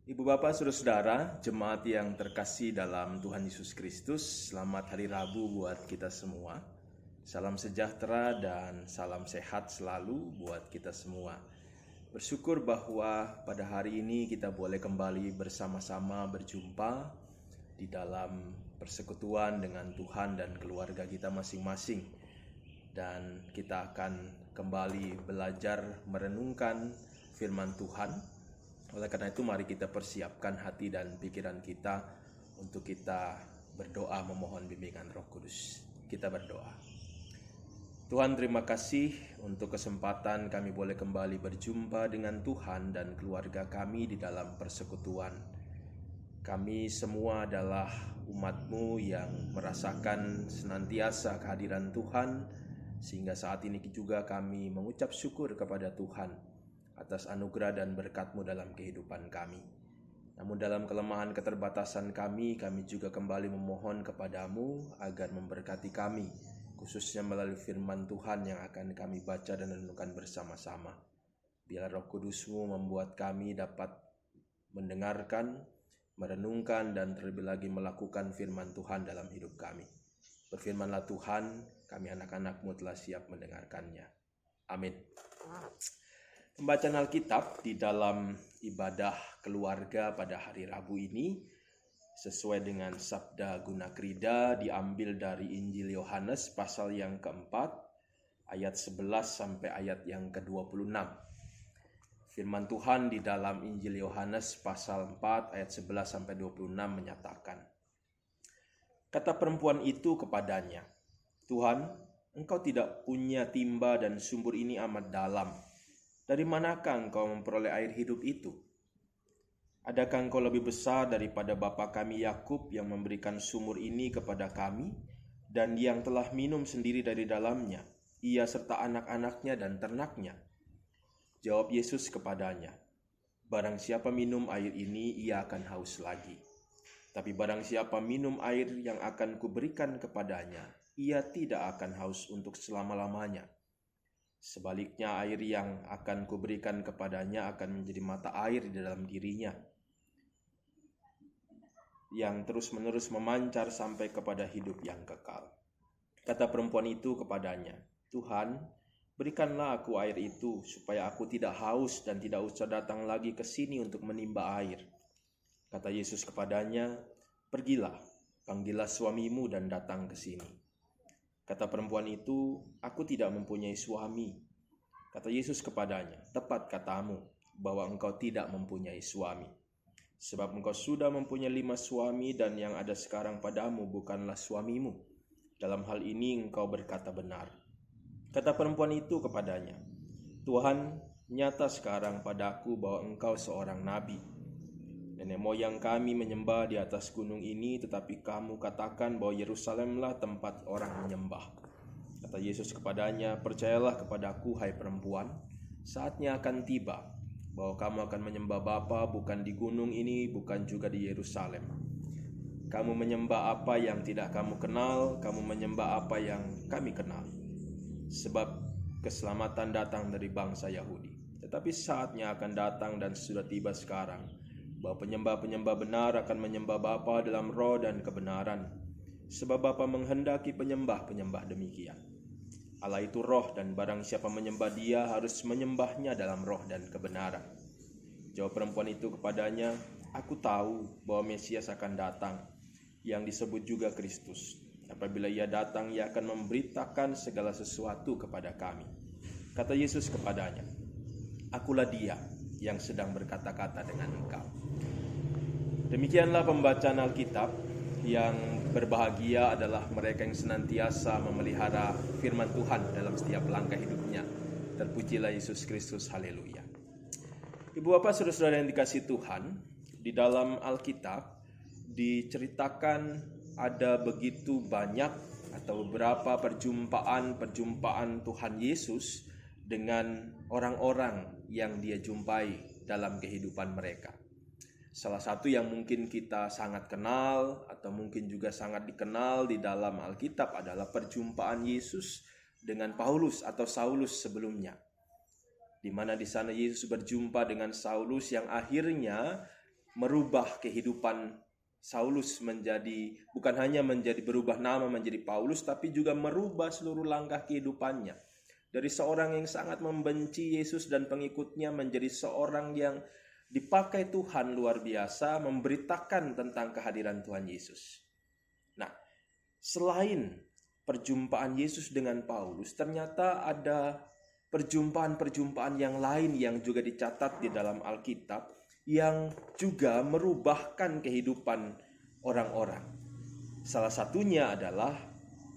Ibu bapak saudara-saudara, jemaat yang terkasih dalam Tuhan Yesus Kristus, selamat hari Rabu buat kita semua. Salam sejahtera dan salam sehat selalu buat kita semua. Bersyukur bahwa pada hari ini kita boleh kembali bersama-sama berjumpa di dalam persekutuan dengan Tuhan dan keluarga kita masing-masing. Dan kita akan kembali belajar merenungkan firman Tuhan. Oleh karena itu mari kita persiapkan hati dan pikiran kita untuk kita berdoa memohon bimbingan Roh Kudus. Kita berdoa. Tuhan, terima kasih untuk kesempatan kami boleh kembali berjumpa dengan Tuhan dan keluarga kami di dalam persekutuan. Kami semua adalah umat-Mu yang merasakan senantiasa kehadiran Tuhan, sehingga saat ini juga kami mengucap syukur kepada Tuhan atas anugerah dan berkat-Mu dalam kehidupan kami. Namun dalam kelemahan keterbatasan kami juga kembali memohon kepada-Mu agar memberkati kami, khususnya melalui firman Tuhan yang akan kami baca dan renungkan bersama-sama. Biarlah Roh Kudus-Mu membuat kami dapat mendengarkan, merenungkan, dan terlebih lagi melakukan firman Tuhan dalam hidup kami. Berfirmanlah Tuhan, kami anak-anak-Mu telah siap mendengarkannya. Amin. Pembacaan Alkitab di dalam ibadah keluarga pada hari Rabu ini sesuai dengan Sabda Guna Krida diambil dari Injil Yohanes pasal yang keempat ayat 11 sampai ayat yang ke-26. Firman Tuhan di dalam Injil Yohanes pasal 4 ayat 11 sampai 26 menyatakan, kata perempuan itu kepadanya, Tuhan, engkau tidak punya timba dan sumber ini amat dalam. Dari manakah engkau memperoleh air hidup itu? Adakah engkau lebih besar daripada bapa kami Yakub yang memberikan sumur ini kepada kami dan yang telah minum sendiri dari dalamnya, ia serta anak-anaknya dan ternaknya? Jawab Yesus kepadanya, barang siapa minum air ini, ia akan haus lagi. Tapi barang siapa minum air yang akan kuberikan kepadanya, ia tidak akan haus untuk selama-lamanya. Sebaliknya air yang akan kuberikan kepadanya akan menjadi mata air di dalam dirinya, yang terus-menerus memancar sampai kepada hidup yang kekal. Kata perempuan itu kepadanya, Tuhan, berikanlah aku air itu, supaya aku tidak haus dan tidak usah datang lagi ke sini untuk menimba air. Kata Yesus kepadanya, pergilah, panggillah suamimu dan datang ke sini. Kata perempuan itu, aku tidak mempunyai suami. Kata Yesus kepadanya, tepat katamu bahwa engkau tidak mempunyai suami. Sebab engkau sudah mempunyai 5 suami dan yang ada sekarang padamu bukanlah suamimu. Dalam hal ini engkau berkata benar. Kata perempuan itu kepadanya, Tuhan, nyata sekarang padaku bahwa engkau seorang nabi. Nenek moyang kami menyembah di atas gunung ini, tetapi kamu katakan bahwa Yerusalemlah tempat orang menyembah. Kata Yesus kepadanya, percayalah kepadaku, hai perempuan, saatnya akan tiba bahwa kamu akan menyembah Bapa bukan di gunung ini, bukan juga di Yerusalem. Kamu menyembah apa yang tidak kamu kenal, kamu menyembah apa yang kami kenal. Sebab keselamatan datang dari bangsa Yahudi. Tetapi saatnya akan datang dan sudah tiba sekarang, bahwa penyembah-penyembah benar akan menyembah Bapa dalam roh dan kebenaran. Sebab Bapa menghendaki penyembah-penyembah demikian. Allah itu roh dan barang siapa menyembah Dia harus menyembahnya dalam roh dan kebenaran. Jawab perempuan itu kepadanya, aku tahu bahwa Mesias akan datang, yang disebut juga Kristus. Apabila Ia datang, Ia akan memberitakan segala sesuatu kepada kami. Kata Yesus kepadanya, akulah Dia yang sedang berkata-kata dengan engkau. Demikianlah pembacaan Alkitab. Yang berbahagia adalah mereka yang senantiasa memelihara firman Tuhan dalam setiap langkah hidupnya. Terpujilah Yesus Kristus, haleluya. Ibu bapak saudara-saudara yang dikasihi Tuhan, di dalam Alkitab diceritakan ada begitu banyak atau beberapa perjumpaan Tuhan Yesus dengan orang-orang yang Dia jumpai dalam kehidupan mereka. Salah satu yang mungkin kita sangat kenal atau mungkin juga sangat dikenal di dalam Alkitab adalah perjumpaan Yesus dengan Paulus atau Saulus sebelumnya. Di mana di sana Yesus berjumpa dengan Saulus yang akhirnya merubah kehidupan Saulus bukan hanya menjadi berubah nama menjadi Paulus, tapi juga merubah seluruh langkah kehidupannya. Dari seorang yang sangat membenci Yesus dan pengikutnya menjadi seorang yang dipakai Tuhan luar biasa memberitakan tentang kehadiran Tuhan Yesus. Nah, selain perjumpaan Yesus dengan Paulus, ternyata ada perjumpaan-perjumpaan yang lain yang juga dicatat di dalam Alkitab yang juga merubahkan kehidupan orang-orang. Salah satunya adalah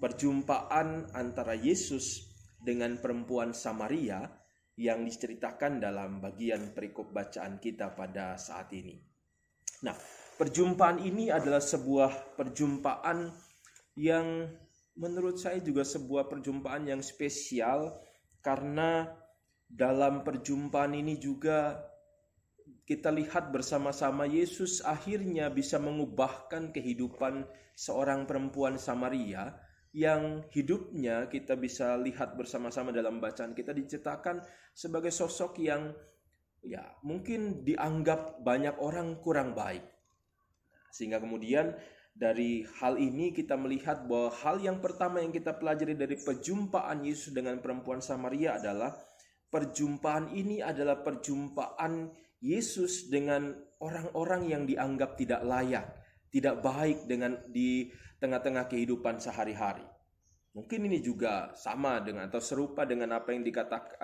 perjumpaan antara Yesus dengan perempuan Samaria yang diceritakan dalam bagian perikop bacaan kita pada saat ini. Nah, perjumpaan ini adalah sebuah perjumpaan yang menurut saya juga sebuah perjumpaan yang spesial, karena dalam perjumpaan ini juga kita lihat bersama-sama Yesus akhirnya bisa mengubahkan kehidupan seorang perempuan Samaria yang hidupnya kita bisa lihat bersama-sama dalam bacaan kita diceritakan sebagai sosok yang mungkin dianggap banyak orang kurang baik. Sehingga kemudian dari hal ini kita melihat bahwa hal yang pertama yang kita pelajari dari perjumpaan Yesus dengan perempuan Samaria adalah perjumpaan ini adalah perjumpaan Yesus dengan orang-orang yang dianggap tidak layak, tidak baik di tengah-tengah kehidupan sehari-hari. Mungkin ini juga sama dengan atau serupa dengan apa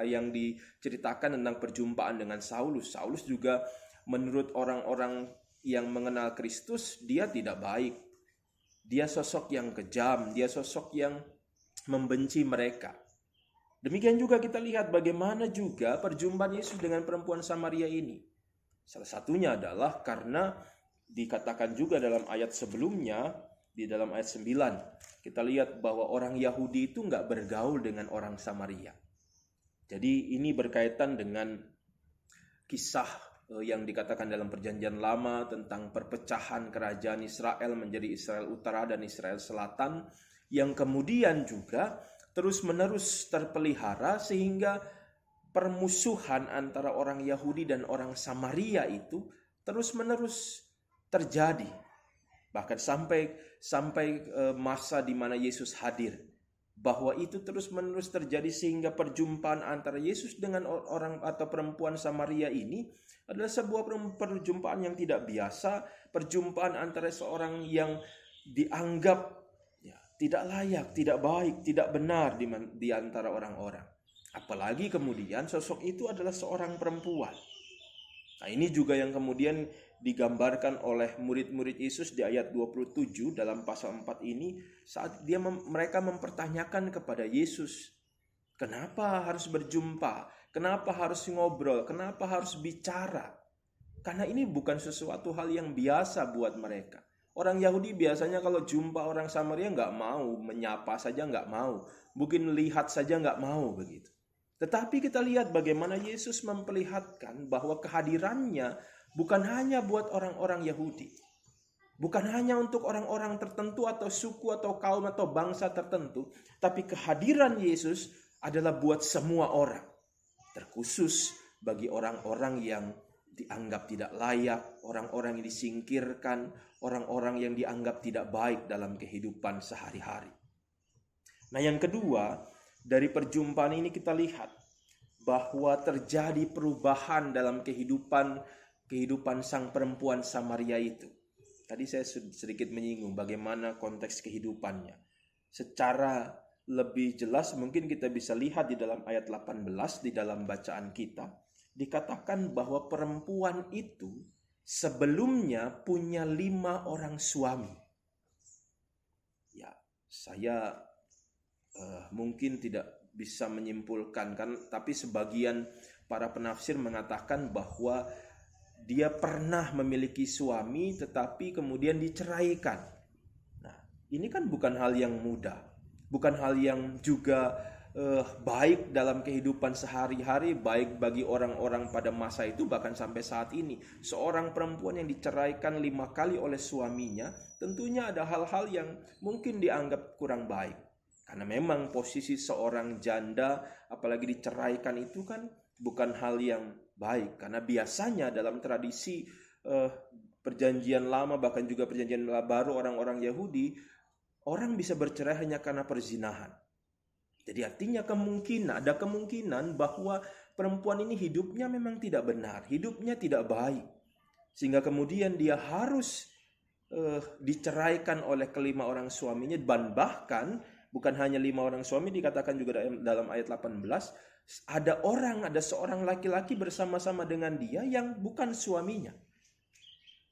yang diceritakan tentang perjumpaan dengan Saulus. Saulus juga menurut orang-orang yang mengenal Kristus, dia tidak baik. Dia sosok yang kejam, dia sosok yang membenci mereka. Demikian juga kita lihat bagaimana juga perjumpaan Yesus dengan perempuan Samaria ini. Salah satunya adalah karena dikatakan juga dalam ayat sebelumnya, di dalam ayat 9, kita lihat bahwa orang Yahudi itu nggak bergaul dengan orang Samaria. Jadi ini berkaitan dengan kisah yang dikatakan dalam perjanjian lama tentang perpecahan kerajaan Israel menjadi Israel Utara dan Israel Selatan, yang kemudian juga terus-menerus terpelihara sehingga permusuhan antara orang Yahudi dan orang Samaria itu terus-menerus terjadi. Bahkan sampai masa di mana Yesus hadir, bahwa itu terus-menerus terjadi sehingga perjumpaan antara Yesus dengan orang atau perempuan Samaria ini adalah sebuah perjumpaan yang tidak biasa, perjumpaan antara seorang yang dianggap tidak layak, tidak baik, tidak benar di antara orang-orang. Apalagi kemudian sosok itu adalah seorang perempuan. Nah, ini juga yang kemudian digambarkan oleh murid-murid Yesus di ayat 27 dalam pasal 4 ini, saat mereka mempertanyakan kepada Yesus, kenapa harus berjumpa? Kenapa harus ngobrol? Kenapa harus bicara? Karena ini bukan sesuatu hal yang biasa buat mereka. Orang Yahudi biasanya kalau jumpa orang Samaria nggak mau, menyapa saja nggak mau, mungkin lihat saja nggak mau begitu. Tetapi kita lihat bagaimana Yesus memperlihatkan bahwa kehadirannya bukan hanya buat orang-orang Yahudi, bukan hanya untuk orang-orang tertentu atau suku atau kaum atau bangsa tertentu, tapi kehadiran Yesus adalah buat semua orang, terkhusus bagi orang-orang yang dianggap tidak layak, orang-orang yang disingkirkan, orang-orang yang dianggap tidak baik dalam kehidupan sehari-hari. Nah, yang kedua, dari perjumpaan ini kita lihat bahwa terjadi perubahan dalam kehidupan sang perempuan Samaria itu. Tadi saya sedikit menyinggung bagaimana konteks kehidupannya. Secara lebih jelas mungkin kita bisa lihat di dalam ayat 18 di dalam bacaan kita. Dikatakan bahwa perempuan itu sebelumnya punya 5 orang suami. Ya, saya mungkin tidak bisa menyimpulkan kan, tapi sebagian para penafsir mengatakan bahwa dia pernah memiliki suami tetapi kemudian diceraikan. Nah, ini kan bukan hal yang mudah, bukan hal yang juga baik dalam kehidupan sehari-hari, baik bagi orang-orang pada masa itu, bahkan sampai saat ini. Seorang perempuan yang diceraikan 5 kali oleh suaminya, tentunya ada hal-hal yang mungkin dianggap kurang baik. Karena memang posisi seorang janda, apalagi diceraikan itu kan bukan hal yang baik. Karena biasanya dalam tradisi perjanjian lama, bahkan juga perjanjian baru orang-orang Yahudi, orang bisa bercerai hanya karena perzinahan. Jadi artinya ada kemungkinan bahwa perempuan ini hidupnya memang tidak benar, hidupnya tidak baik. Sehingga kemudian dia harus diceraikan oleh kelima orang suaminya, dan bahkan bukan hanya 5 orang suami, dikatakan juga dalam ayat 18, ada seorang laki-laki bersama-sama dengan dia yang bukan suaminya.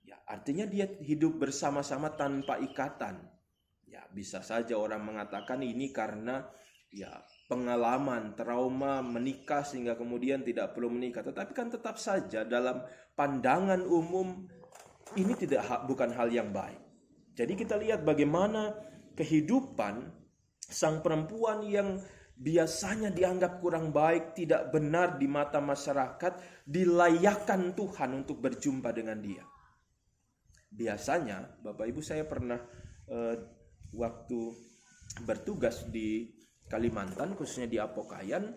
Ya, artinya dia hidup bersama-sama tanpa ikatan. Ya, bisa saja orang mengatakan ini karena pengalaman, trauma menikah sehingga kemudian tidak perlu menikah. Tetapi kan tetap saja dalam pandangan umum ini bukan hal yang baik. Jadi kita lihat bagaimana kehidupan sang perempuan yang biasanya dianggap kurang baik, tidak benar di mata masyarakat, dilayakkan Tuhan untuk berjumpa dengan dia. Biasanya, Bapak Ibu, saya pernah waktu bertugas di Kalimantan, khususnya di Apokaian,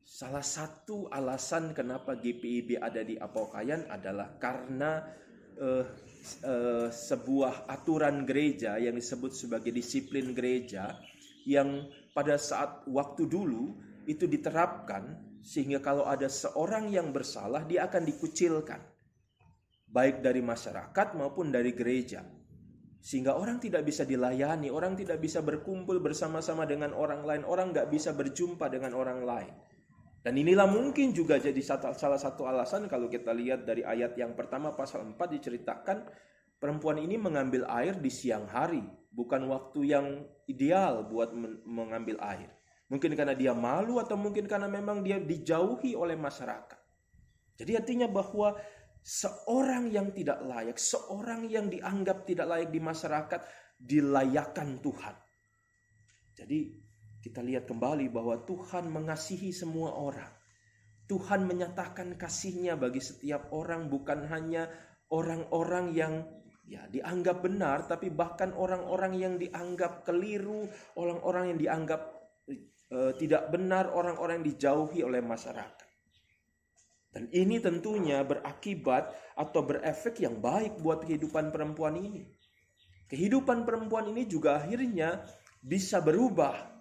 salah satu alasan kenapa GPIB ada di Apokaian adalah karena sebuah aturan gereja yang disebut sebagai disiplin gereja, yang pada saat waktu dulu itu diterapkan, sehingga kalau ada seorang yang bersalah, dia akan dikucilkan, baik dari masyarakat maupun dari gereja. Sehingga orang tidak bisa dilayani, orang tidak bisa berkumpul bersama-sama dengan orang lain, orang gak bisa berjumpa dengan orang lain. Dan inilah mungkin juga jadi salah satu alasan kalau kita lihat dari ayat yang pertama pasal 4 diceritakan perempuan ini mengambil air di siang hari, bukan waktu yang ideal buat mengambil air. Mungkin karena dia malu atau mungkin karena memang dia dijauhi oleh masyarakat. Jadi artinya bahwa seorang yang tidak layak, seorang yang dianggap tidak layak di masyarakat, dilayakkan Tuhan. Jadi kita lihat kembali bahwa Tuhan mengasihi semua orang. Tuhan menyatakan kasih-Nya bagi setiap orang, bukan hanya orang-orang yang dianggap benar, tapi bahkan orang-orang yang dianggap keliru, orang-orang yang dianggap tidak benar, orang-orang yang dijauhi oleh masyarakat. Dan ini tentunya berakibat atau berefek yang baik buat kehidupan perempuan ini. Kehidupan perempuan ini juga akhirnya bisa berubah.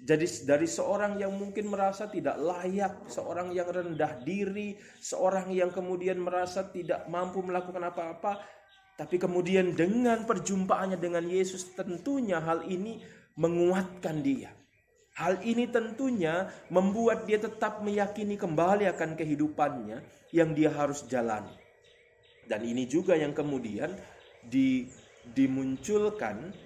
Jadi dari seorang yang mungkin merasa tidak layak, seorang yang rendah diri, seorang yang kemudian merasa tidak mampu melakukan apa-apa, tapi kemudian dengan perjumpaannya dengan Yesus, tentunya hal ini menguatkan dia. Hal ini tentunya membuat dia tetap meyakini kembali akan kehidupannya yang dia harus jalani. Dan ini juga yang kemudian dimunculkan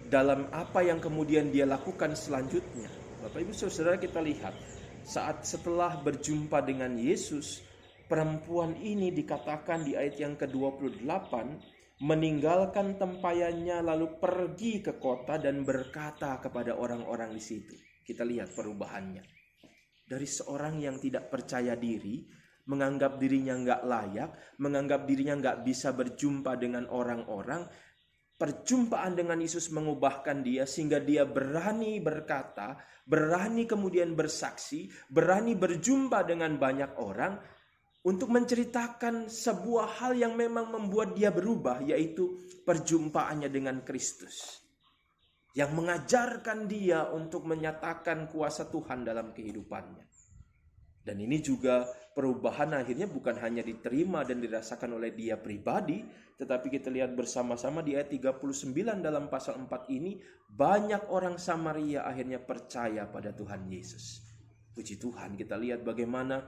dalam apa yang kemudian dia lakukan selanjutnya. Bapak Ibu Saudara, kita lihat saat setelah berjumpa dengan Yesus, perempuan ini dikatakan di ayat yang ke-28, meninggalkan tempayannya lalu pergi ke kota dan berkata kepada orang-orang di situ. Kita lihat perubahannya. Dari seorang yang tidak percaya diri, menganggap dirinya nggak layak, menganggap dirinya nggak bisa berjumpa dengan orang-orang, perjumpaan dengan Yesus mengubahkan dia sehingga dia berani berkata, berani kemudian bersaksi, berani berjumpa dengan banyak orang, untuk menceritakan sebuah hal yang memang membuat dia berubah, yaitu perjumpaannya dengan Kristus. Yang mengajarkan dia untuk menyatakan kuasa Tuhan dalam kehidupannya. Dan ini juga perubahan akhirnya bukan hanya diterima dan dirasakan oleh dia pribadi, tetapi kita lihat bersama-sama di ayat 39 dalam pasal 4 ini, banyak orang Samaria akhirnya percaya pada Tuhan Yesus. Puji Tuhan, kita lihat bagaimana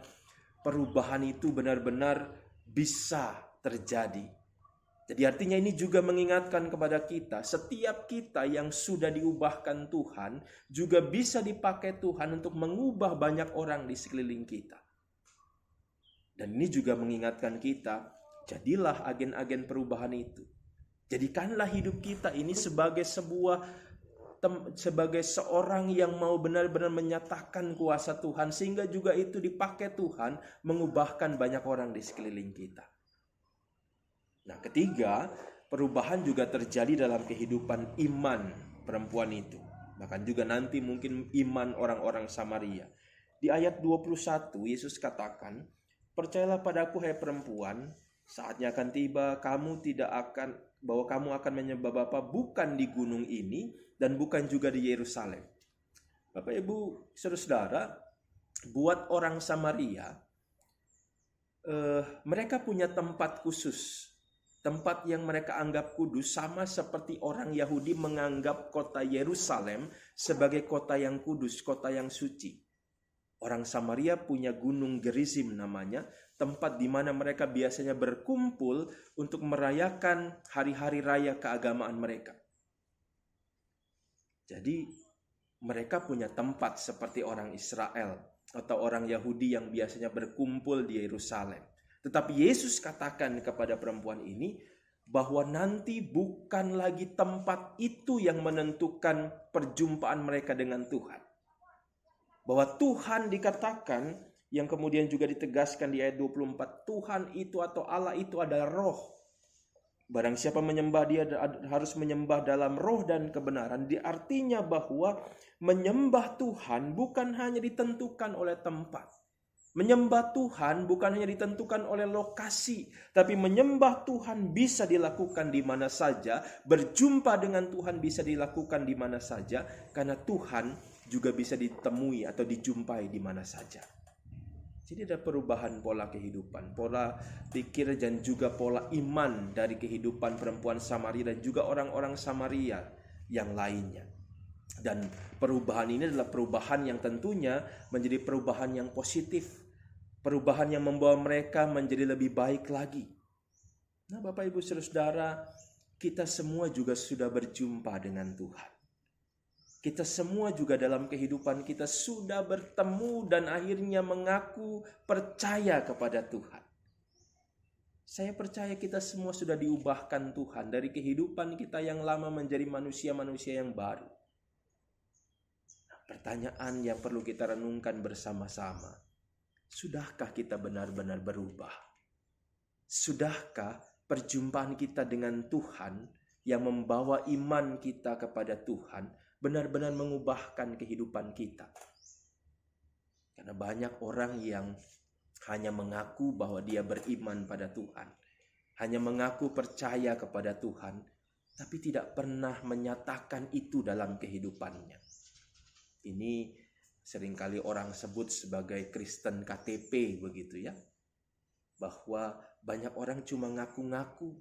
perubahan itu benar-benar bisa terjadi. Jadi artinya ini juga mengingatkan kepada kita, setiap kita yang sudah diubahkan Tuhan juga bisa dipakai Tuhan untuk mengubah banyak orang di sekeliling kita. Dan ini juga mengingatkan kita, jadilah agen-agen perubahan itu. Jadikanlah hidup kita ini sebagai seorang yang mau benar-benar menyatakan kuasa Tuhan, sehingga juga itu dipakai Tuhan mengubahkan banyak orang di sekeliling kita. Nah, ketiga, perubahan juga terjadi dalam kehidupan iman perempuan itu. Bahkan juga nanti mungkin iman orang-orang Samaria. Di ayat 21 Yesus katakan, "Percayalah padaku hai perempuan, Saatnya akan tiba bahwa kamu akan menyembah Bapa bukan di gunung ini dan bukan juga di Yerusalem. Bapak Ibu Saudara, buat orang Samaria, mereka punya tempat khusus, tempat yang mereka anggap kudus, sama seperti orang Yahudi menganggap kota Yerusalem sebagai kota yang kudus, kota yang suci. Orang Samaria punya gunung Gerizim namanya, tempat di mana mereka biasanya berkumpul untuk merayakan hari-hari raya keagamaan mereka. Jadi mereka punya tempat seperti orang Israel atau orang Yahudi yang biasanya berkumpul di Yerusalem. Tetapi Yesus katakan kepada perempuan ini bahwa nanti bukan lagi tempat itu yang menentukan perjumpaan mereka dengan Tuhan. Bahwa Tuhan dikatakan, yang kemudian juga ditegaskan di ayat 24, Tuhan itu atau Allah itu adalah roh. Barang siapa menyembah dia harus menyembah dalam roh dan kebenaran. Artinya bahwa menyembah Tuhan bukan hanya ditentukan oleh tempat. Menyembah Tuhan bukan hanya ditentukan oleh lokasi, tapi menyembah Tuhan bisa dilakukan di mana saja, berjumpa dengan Tuhan bisa dilakukan di mana saja, karena Tuhan juga bisa ditemui atau dijumpai di mana saja. Jadi ada perubahan pola kehidupan, pola pikir dan juga pola iman dari kehidupan perempuan Samaria dan juga orang-orang Samaria yang lainnya. Dan perubahan ini adalah perubahan yang tentunya menjadi perubahan yang positif, perubahan yang membawa mereka menjadi lebih baik lagi. Nah, Bapak Ibu Saudara, kita semua juga sudah berjumpa dengan Tuhan. Kita semua juga dalam kehidupan kita sudah bertemu dan akhirnya mengaku percaya kepada Tuhan. Saya percaya kita semua sudah diubahkan Tuhan dari kehidupan kita yang lama menjadi manusia-manusia yang baru. Nah, pertanyaan yang perlu kita renungkan bersama-sama, sudahkah kita benar-benar berubah? Sudahkah perjumpaan kita dengan Tuhan yang membawa iman kita kepada Tuhan benar-benar mengubahkan kehidupan kita? Karena banyak orang yang hanya mengaku bahwa dia beriman pada Tuhan, hanya mengaku percaya kepada Tuhan, tapi tidak pernah menyatakan itu dalam kehidupannya. Ini seringkali orang sebut sebagai Kristen KTP begitu ya. Bahwa banyak orang cuma ngaku-ngaku.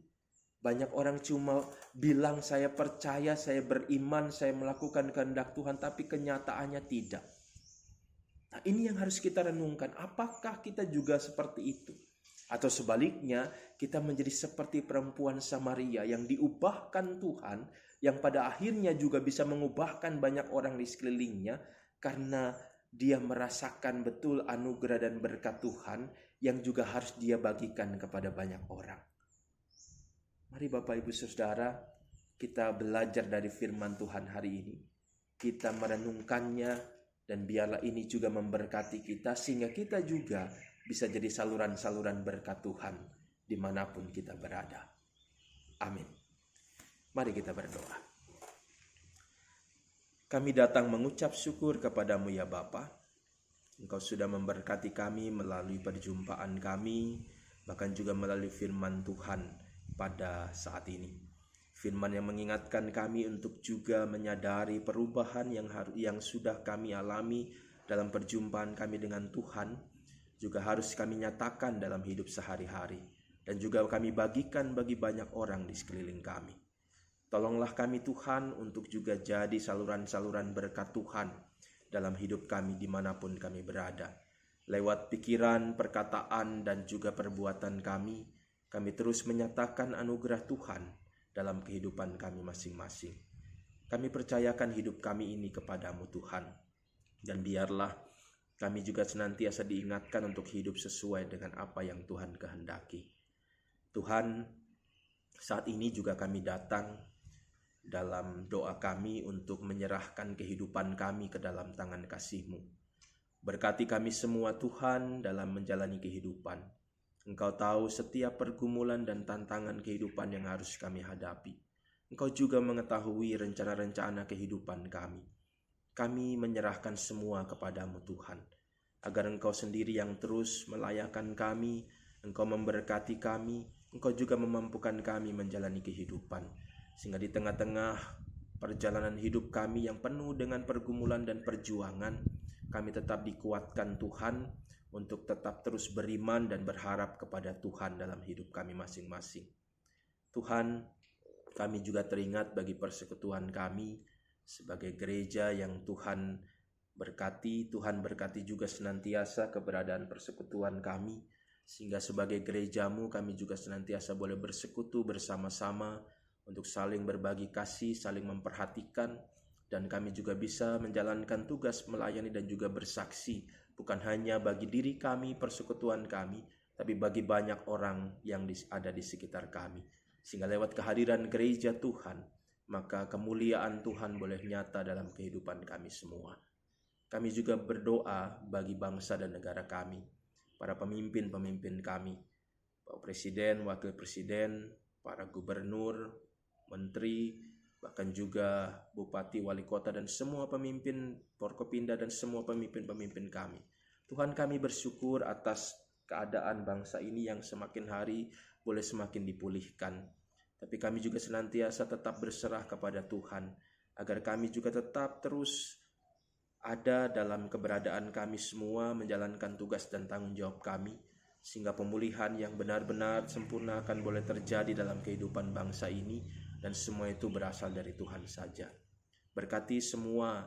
Banyak orang cuma bilang saya percaya, saya beriman, saya melakukan kehendak Tuhan, tapi kenyataannya tidak. Nah, ini yang harus kita renungkan. Apakah kita juga seperti itu? Atau sebaliknya, kita menjadi seperti perempuan Samaria yang diubahkan Tuhan, yang pada akhirnya juga bisa mengubahkan banyak orang di sekelilingnya, karena dia merasakan betul anugerah dan berkat Tuhan yang juga harus dia bagikan kepada banyak orang. Mari Bapak Ibu Saudara, kita belajar dari firman Tuhan hari ini. Kita merenungkannya dan biarlah ini juga memberkati kita sehingga kita juga bisa jadi saluran-saluran berkat Tuhan dimanapun kita berada. Amin. Mari kita berdoa. Kami datang mengucap syukur kepadamu ya Bapa. Engkau sudah memberkati kami melalui perjumpaan kami, bahkan juga melalui firman Tuhan pada saat ini. Firman yang mengingatkan kami untuk juga menyadari perubahan yang sudah kami alami dalam perjumpaan kami dengan Tuhan, juga harus kami nyatakan dalam hidup sehari-hari, dan juga kami bagikan bagi banyak orang di sekeliling kami. Tolonglah kami Tuhan untuk juga jadi saluran-saluran berkat Tuhan dalam hidup kami dimanapun kami berada. Lewat pikiran, perkataan, dan juga perbuatan kami terus menyatakan anugerah Tuhan dalam kehidupan kami masing-masing. Kami percayakan hidup kami ini kepadamu Tuhan. Dan biarlah kami juga senantiasa diingatkan untuk hidup sesuai dengan apa yang Tuhan kehendaki. Tuhan, saat ini juga kami datang dalam doa kami untuk menyerahkan kehidupan kami ke dalam tangan kasih-Mu. Berkati kami semua Tuhan dalam menjalani kehidupan. Engkau tahu setiap pergumulan dan tantangan kehidupan yang harus kami hadapi. Engkau juga mengetahui rencana-rencana kehidupan kami. Kami menyerahkan semua kepadamu Tuhan, agar Engkau sendiri yang terus melayakan kami, Engkau memberkati kami, Engkau juga memampukan kami menjalani kehidupan. Sehingga di tengah-tengah perjalanan hidup kami yang penuh dengan pergumulan dan perjuangan, kami tetap dikuatkan Tuhan untuk tetap terus beriman dan berharap kepada Tuhan dalam hidup kami masing-masing. Tuhan, kami juga teringat bagi persekutuan kami sebagai gereja yang Tuhan berkati. Tuhan berkati juga senantiasa keberadaan persekutuan kami, sehingga sebagai gerejamu kami juga senantiasa boleh bersekutu bersama-sama untuk saling berbagi kasih, saling memperhatikan, dan kami juga bisa menjalankan tugas melayani dan juga bersaksi, bukan hanya bagi diri kami, persekutuan kami, tapi bagi banyak orang yang ada di sekitar kami. Sehingga lewat kehadiran gereja Tuhan, maka kemuliaan Tuhan boleh nyata dalam kehidupan kami semua. Kami juga berdoa bagi bangsa dan negara kami, para pemimpin-pemimpin kami, Pak Presiden, Wakil Presiden, para gubernur, menteri, bahkan juga bupati, wali kota, dan semua pemimpin Forkopimda dan semua pemimpin-pemimpin kami. Tuhan, kami bersyukur atas keadaan bangsa ini yang semakin hari boleh semakin dipulihkan. Tapi kami juga senantiasa tetap berserah kepada Tuhan, agar kami juga tetap terus ada dalam keberadaan kami semua menjalankan tugas dan tanggung jawab kami, sehingga pemulihan yang benar-benar sempurna akan boleh terjadi dalam kehidupan bangsa ini, dan semua itu berasal dari Tuhan saja. Berkati semua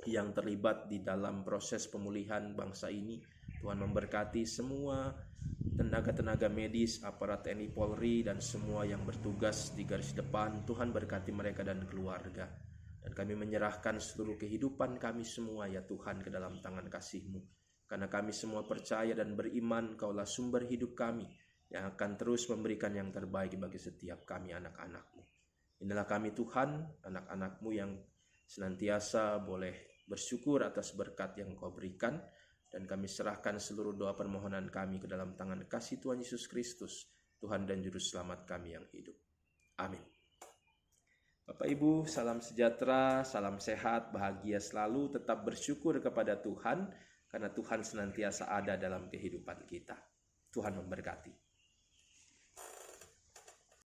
yang terlibat di dalam proses pemulihan bangsa ini. Tuhan memberkati semua tenaga-tenaga medis, aparat TNI Polri, dan semua yang bertugas di garis depan. Tuhan berkati mereka dan keluarga. Dan kami menyerahkan seluruh kehidupan kami semua ya Tuhan ke dalam tangan kasih-Mu. Karena kami semua percaya dan beriman Kaulah sumber hidup kami yang akan terus memberikan yang terbaik bagi setiap kami anak-anak-Mu. Inilah kami Tuhan, anak-anak-Mu yang senantiasa boleh bersyukur atas berkat yang Kau berikan. Dan kami serahkan seluruh doa permohonan kami ke dalam tangan kasih Tuhan Yesus Kristus, Tuhan dan Juru Selamat kami yang hidup. Amin. Bapak Ibu, salam sejahtera, salam sehat, bahagia selalu, tetap bersyukur kepada Tuhan, karena Tuhan senantiasa ada dalam kehidupan kita. Tuhan memberkati.